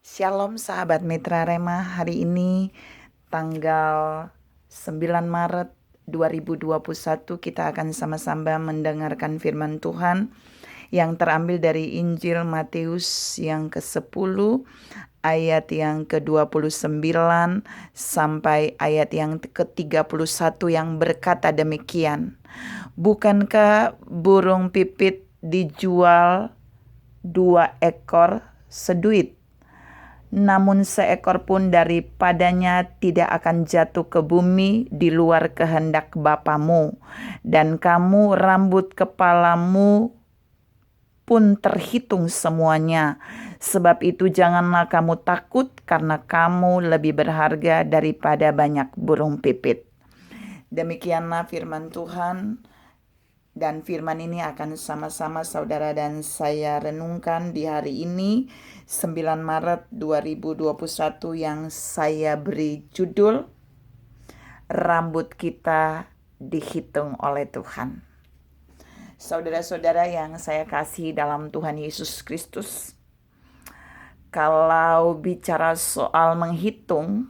Shalom sahabat Mitra Rema, hari ini tanggal 9 Maret 2021 kita akan sama-sama mendengarkan firman Tuhan yang terambil dari Injil Matius yang ke-10 ayat yang ke-29 sampai ayat yang ke-31 yang berkata demikian. Bukankah burung pipit dijual 2 ekor seduit? Namun seekor pun daripadanya tidak akan jatuh ke bumi di luar kehendak Bapamu. Dan kamu rambut kepalamu pun terhitung semuanya. Sebab itu janganlah kamu takut, karena kamu lebih berharga daripada banyak burung pipit. Demikianlah firman Tuhan. Dan firman ini akan sama-sama saudara dan saya renungkan di hari ini 9 Maret 2021 yang saya beri judul Rambut Kita Dihitung oleh Tuhan. Saudara-saudara yang saya kasih dalam Tuhan Yesus Kristus, kalau bicara soal menghitung,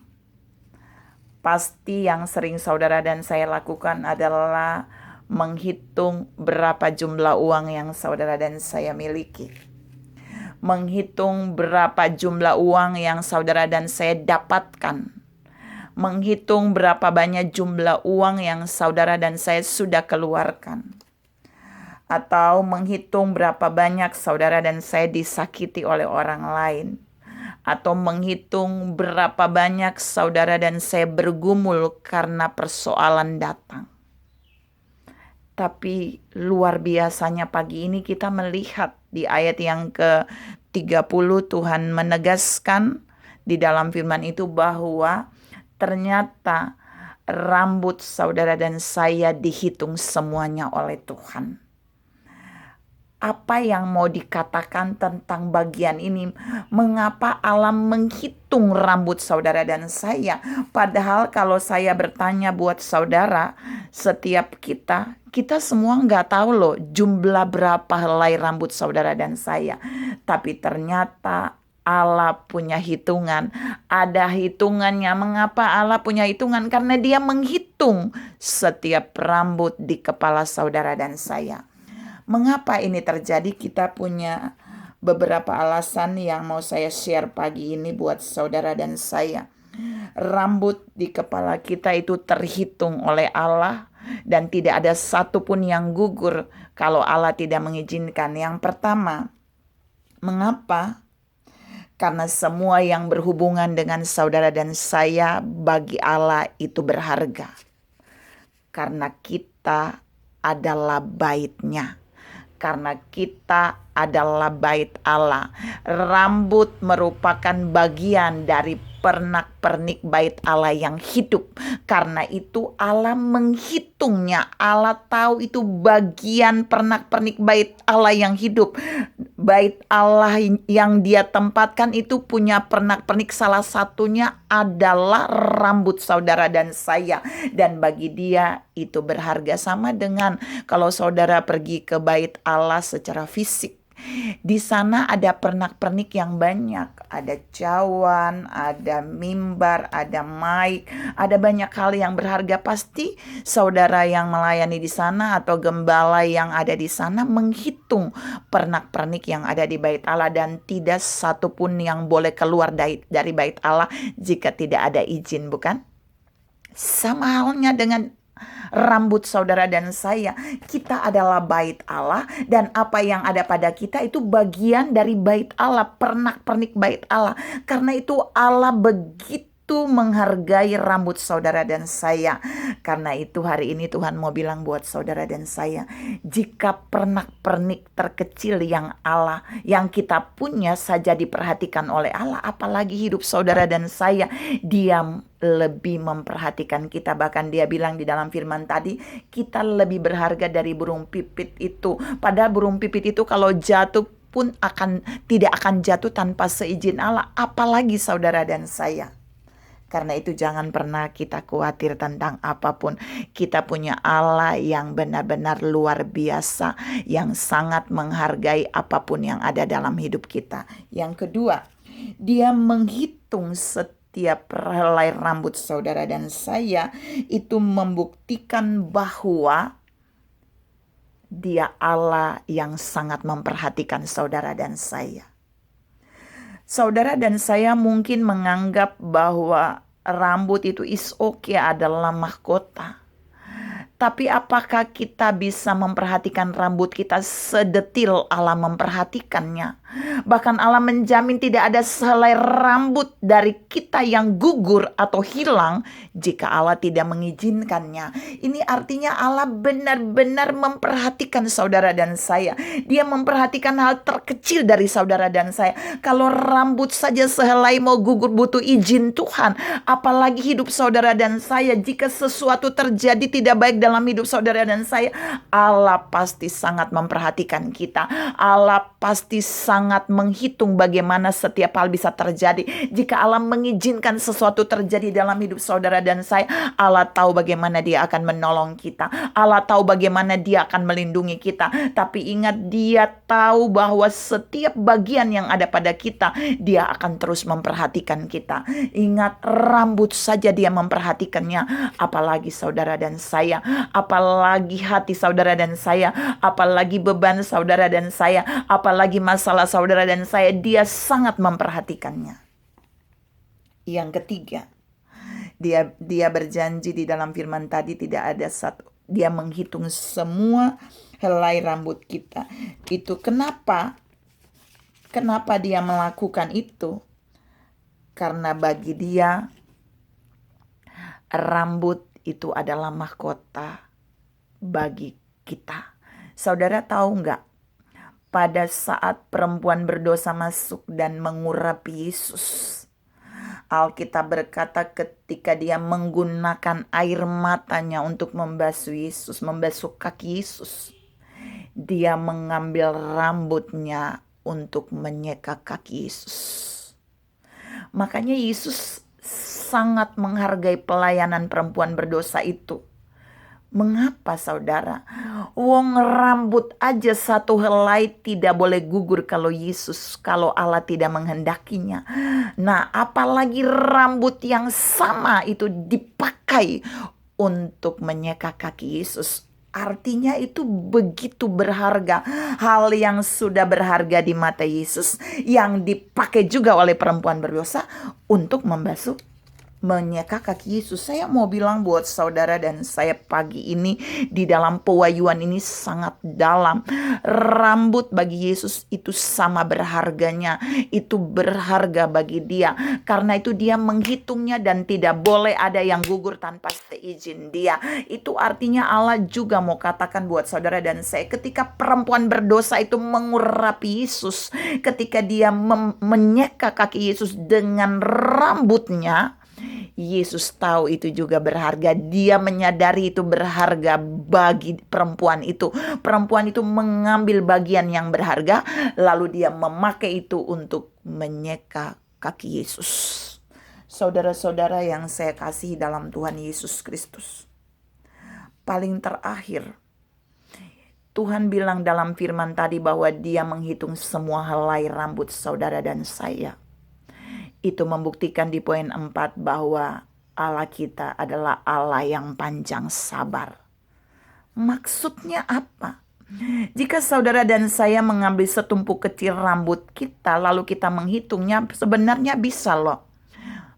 pasti yang sering saudara dan saya lakukan adalah menghitung berapa jumlah uang yang saudara dan saya miliki. Menghitung berapa jumlah uang yang saudara dan saya dapatkan. Menghitung berapa banyak jumlah uang yang saudara dan saya sudah keluarkan. Atau menghitung berapa banyak saudara dan saya disakiti oleh orang lain. Atau menghitung berapa banyak saudara dan saya bergumul karena persoalan datang. Tapi luar biasanya pagi ini kita melihat di ayat yang ke-30 Tuhan menegaskan di dalam firman itu bahwa ternyata rambut saudara dan saya dihitung semuanya oleh Tuhan. Apa yang mau dikatakan tentang bagian ini? Mengapa Allah menghitung rambut saudara dan saya? Padahal kalau saya bertanya buat saudara, setiap kita semua nggak tahu loh jumlah berapa helai rambut saudara dan saya. Tapi ternyata Allah punya hitungan. Ada hitungannya. Mengapa Allah punya hitungan? Karena Dia menghitung setiap rambut di kepala saudara dan saya. Mengapa ini terjadi? Kita punya beberapa alasan yang mau saya share pagi ini buat saudara dan saya. Rambut di kepala kita itu terhitung oleh Allah dan tidak ada satupun yang gugur kalau Allah tidak mengizinkan. Yang pertama, mengapa? Karena semua yang berhubungan dengan saudara dan saya bagi Allah itu berharga. Karena kita adalah bait-Nya. Karena kita adalah bait Allah. Rambut merupakan bagian dari pernak-pernik bait Allah yang hidup. Karena itu Allah menghitungnya. Allah tahu itu bagian pernak-pernik bait Allah yang hidup. Bait Allah yang Dia tempatkan itu punya pernak-pernik, salah satunya adalah rambut saudara dan saya. Dan bagi Dia itu berharga, sama dengan kalau saudara pergi ke bait Allah secara fisik. Di sana ada pernak-pernik yang banyak. Ada cawan, ada mimbar, ada mic, ada banyak hal yang berharga. Pasti saudara yang melayani di sana atau gembala yang ada di sana menghitung pernak-pernik yang ada di bait Allah. Dan tidak satupun yang boleh keluar dari bait Allah jika tidak ada izin, bukan? Sama halnya dengan rambut saudara dan saya. Kita adalah bait Allah, dan apa yang ada pada kita itu bagian dari bait Allah, pernak-pernik bait Allah. Karena itu Allah begitu menghargai rambut saudara dan saya. Karena itu hari ini Tuhan mau bilang buat saudara dan saya, jika pernak-pernik terkecil yang kita punya saja diperhatikan oleh Allah, apalagi hidup saudara dan saya. Dia lebih memperhatikan kita. Bahkan Dia bilang di dalam firman tadi, kita lebih berharga dari burung pipit itu. Padahal burung pipit itu kalau jatuh pun tidak akan jatuh tanpa seizin Allah, apalagi saudara dan saya. Karena itu jangan pernah kita khawatir tentang apapun. Kita punya Allah yang benar-benar luar biasa, yang sangat menghargai apapun yang ada dalam hidup kita. Yang kedua, Dia menghitung setiap helai rambut saudara dan saya. Itu membuktikan bahwa Dia Allah yang sangat memperhatikan saudara dan saya. Saudara dan saya mungkin menganggap bahwa rambut itu is okay, adalah mahkota. Tapi apakah kita bisa memperhatikan rambut kita sedetil Allah memperhatikannya? Bahkan Allah menjamin tidak ada sehelai rambut dari kita yang gugur atau hilang jika Allah tidak mengizinkannya. Ini artinya Allah benar-benar memperhatikan saudara dan saya. Dia memperhatikan hal terkecil dari saudara dan saya. Kalau rambut saja sehelai mau gugur butuh izin Tuhan, apalagi hidup saudara dan saya. Jika sesuatu terjadi tidak baik dalam hidup saudara dan saya, Allah pasti sangat memperhatikan kita. Allah pasti sangat menghitung bagaimana setiap hal bisa terjadi. Jika Allah mengizinkan sesuatu terjadi dalam hidup saudara dan saya, Allah tahu bagaimana Dia akan menolong kita. Allah tahu bagaimana Dia akan melindungi kita. Tapi ingat, Dia tahu bahwa setiap bagian yang ada pada kita, Dia akan terus memperhatikan kita. Ingat, rambut saja Dia memperhatikannya, apalagi saudara dan saya, apalagi hati saudara dan saya, apalagi beban saudara dan saya, apalagi masalah saudara dan saya. Dia sangat memperhatikannya. Yang ketiga, dia berjanji di dalam firman tadi, tidak ada satu. Dia menghitung semua helai rambut kita. Itu kenapa Dia melakukan itu? Karena bagi Dia rambut itu adalah mahkota bagi kita. Saudara tahu nggak? Pada saat perempuan berdosa masuk dan mengurapi Yesus, Alkitab berkata ketika dia menggunakan air matanya untuk membasuh Yesus, membasuh kaki Yesus, dia mengambil rambutnya untuk menyeka kaki Yesus. Makanya Yesus sangat menghargai pelayanan perempuan berdosa itu. Mengapa saudara? Wong rambut aja satu helai tidak boleh gugur kalau Allah tidak menghendakinya. Nah, apalagi rambut yang sama itu dipakai untuk menyeka kaki Yesus. Artinya itu begitu berharga. Hal yang sudah berharga di mata Yesus, yang dipakai juga oleh perempuan berdosa untuk menyeka kaki Yesus. Saya mau bilang buat saudara dan saya pagi ini, di dalam pewahyuan ini sangat dalam. Rambut bagi Yesus itu sama berharganya. Itu berharga bagi Dia. Karena itu Dia menghitungnya dan tidak boleh ada yang gugur tanpa seizin Dia. Itu artinya Allah juga mau katakan buat saudara dan saya, ketika perempuan berdosa itu mengurapi Yesus, ketika dia menyeka kaki Yesus dengan rambutnya, Yesus tahu itu juga berharga. Dia menyadari itu berharga bagi perempuan itu. Perempuan itu mengambil bagian yang berharga, lalu dia memakai itu untuk menyeka kaki Yesus. Saudara-saudara yang saya kasihi dalam Tuhan Yesus Kristus, paling terakhir, Tuhan bilang dalam firman tadi bahwa Dia menghitung semua helai rambut saudara dan saya. Itu membuktikan di poin 4 bahwa Allah kita adalah Allah yang panjang sabar. Maksudnya apa? Jika saudara dan saya mengambil setumpuk kecil rambut kita, lalu kita menghitungnya, sebenarnya bisa loh.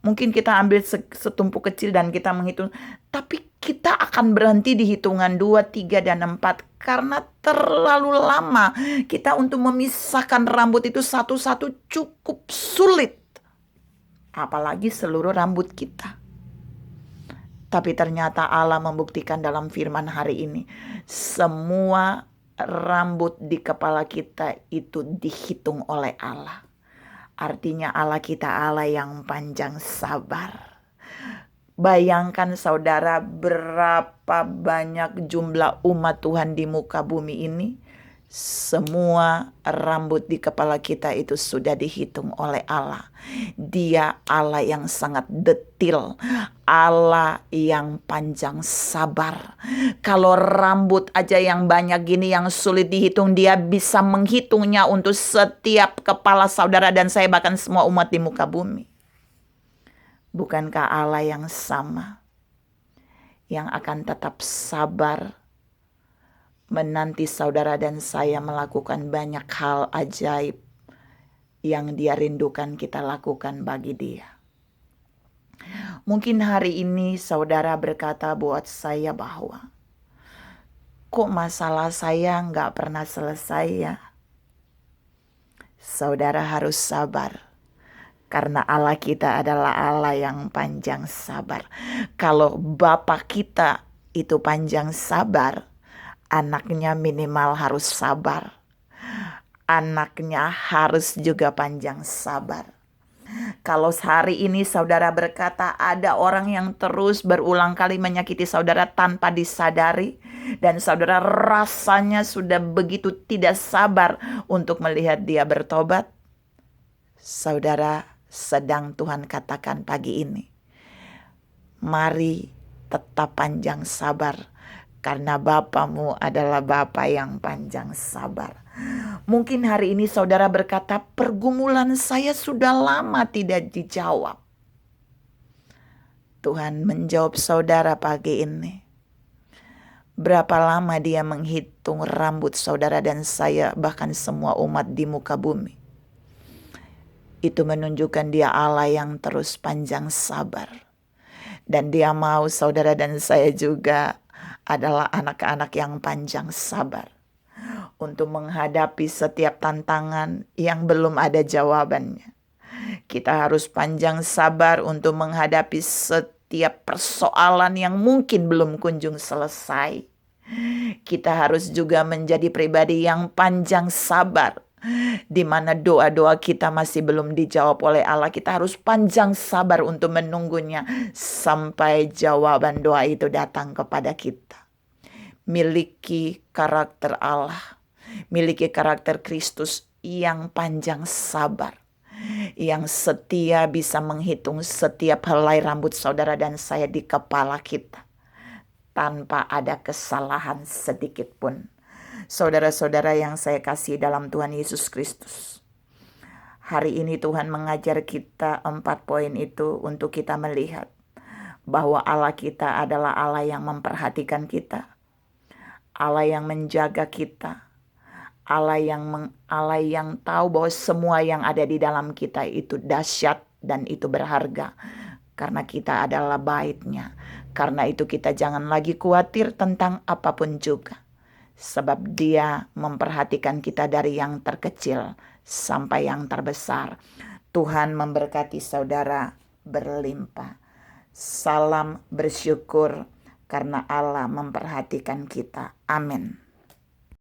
Mungkin kita ambil setumpuk kecil dan kita menghitung, tapi kita akan berhenti di hitungan 2, 3, dan 4 karena terlalu lama. Kita untuk memisahkan rambut itu satu-satu cukup sulit. Apalagi seluruh rambut kita. Tapi ternyata Allah membuktikan dalam firman hari ini, semua rambut di kepala kita itu dihitung oleh Allah. Artinya Allah kita Allah yang panjang sabar. Bayangkan saudara, berapa banyak jumlah umat Tuhan di muka bumi ini. Semua rambut di kepala kita itu sudah dihitung oleh Allah. Dia Allah yang sangat detil, Allah yang panjang sabar. Kalau rambut aja yang banyak gini yang sulit dihitung, Dia bisa menghitungnya untuk setiap kepala saudara dan saya, bahkan semua umat di muka bumi. Bukankah Allah yang sama, yang akan tetap sabar menanti saudara dan saya melakukan banyak hal ajaib yang Dia rindukan kita lakukan bagi Dia. Mungkin hari ini saudara berkata buat saya bahwa, kok masalah saya nggak pernah selesai ya? Saudara harus sabar, karena Allah kita adalah Allah yang panjang sabar. Kalau Bapa kita itu panjang sabar, anaknya minimal harus sabar. Anaknya harus juga panjang sabar. Kalau hari ini saudara berkata ada orang yang terus berulang kali menyakiti saudara tanpa disadari, dan saudara rasanya sudah begitu tidak sabar untuk melihat dia bertobat, saudara sedang Tuhan katakan pagi ini, mari tetap panjang sabar, karena Bapamu adalah Bapa yang panjang sabar. Mungkin hari ini saudara berkata, pergumulan saya sudah lama tidak dijawab. Tuhan menjawab saudara pagi ini. Berapa lama Dia menghitung rambut saudara dan saya, bahkan semua umat di muka bumi. Itu menunjukkan Dia Allah yang terus panjang sabar. Dan Dia mau saudara dan saya juga adalah anak-anak yang panjang sabar untuk menghadapi setiap tantangan yang belum ada jawabannya. Kita harus panjang sabar untuk menghadapi setiap persoalan yang mungkin belum kunjung selesai. Kita harus juga menjadi pribadi yang panjang sabar, di mana doa-doa kita masih belum dijawab oleh Allah. Kita harus panjang sabar untuk menunggunya sampai jawaban doa itu datang kepada kita. Miliki karakter Allah, miliki karakter Kristus yang panjang sabar, yang setia, bisa menghitung setiap helai rambut saudara dan saya di kepala kita tanpa ada kesalahan sedikit pun. Saudara-saudara yang saya kasih dalam Tuhan Yesus Kristus, hari ini Tuhan mengajar kita 4 poin itu untuk kita melihat bahwa Allah kita adalah Allah yang memperhatikan kita, Allah yang menjaga kita, Allah yang tahu bahwa semua yang ada di dalam kita itu dahsyat dan itu berharga, karena kita adalah bait-Nya. Karena itu kita jangan lagi khawatir tentang apapun juga, sebab Dia memperhatikan kita dari yang terkecil sampai yang terbesar. Tuhan memberkati saudara berlimpah. Salam bersyukur karena Allah memperhatikan kita. Amin.